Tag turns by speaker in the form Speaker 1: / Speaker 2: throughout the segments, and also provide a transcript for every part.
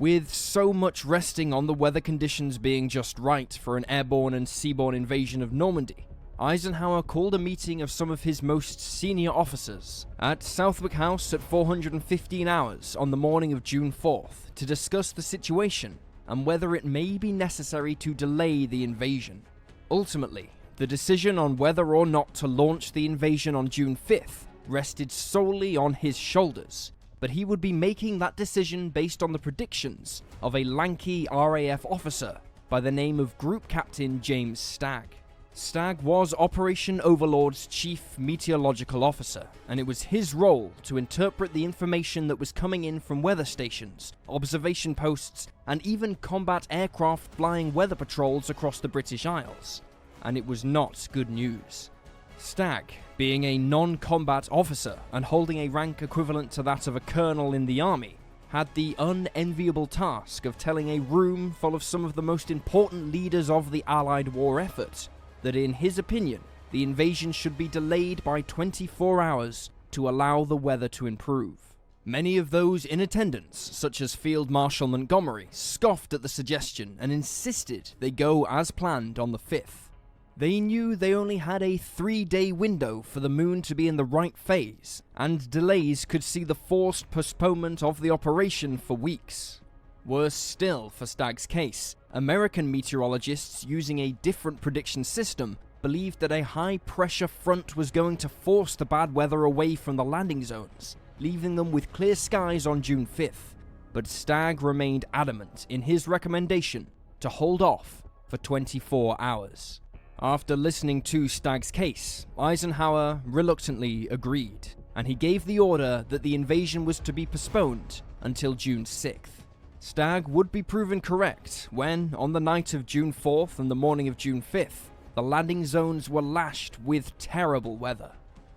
Speaker 1: With so much resting on the weather conditions being just right for an airborne and seaborne invasion of Normandy, Eisenhower called a meeting of some of his most senior officers at Southwick House at 415 hours on the morning of June 4th to discuss the situation and whether it may be necessary to delay the invasion. Ultimately, the decision on whether or not to launch the invasion on June 5th rested solely on his shoulders, but he would be making that decision based on the predictions of a lanky RAF officer by the name of Group Captain James Stagg. Stagg was Operation Overlord's chief meteorological officer, and it was his role to interpret the information that was coming in from weather stations, observation posts, and even combat aircraft flying weather patrols across the British Isles. And it was not good news. Stagg, being a non-combat officer and holding a rank equivalent to that of a colonel in the army, had the unenviable task of telling a room full of some of the most important leaders of the Allied war effort that in his opinion, the invasion should be delayed by 24 hours to allow the weather to improve. Many of those in attendance, such as Field Marshal Montgomery, scoffed at the suggestion and insisted they go as planned on the 5th. They knew they only had a 3-day window for the moon to be in the right phase, and delays could see the forced postponement of the operation for weeks. Worse still for Stagg's case, American meteorologists using a different prediction system believed that a high-pressure front was going to force the bad weather away from the landing zones, leaving them with clear skies on June 5th. But Stagg remained adamant in his recommendation to hold off for 24 hours. After listening to Stagg's case, Eisenhower reluctantly agreed, and he gave the order that the invasion was to be postponed until June 6th. Stagg would be proven correct when, on the night of June 4th and the morning of June 5th, the landing zones were lashed with terrible weather.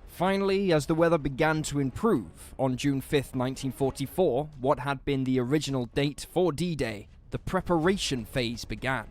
Speaker 1: Finally, as the weather began to improve, on June 5th, 1944, what had been the original date for D-Day, the preparation phase began.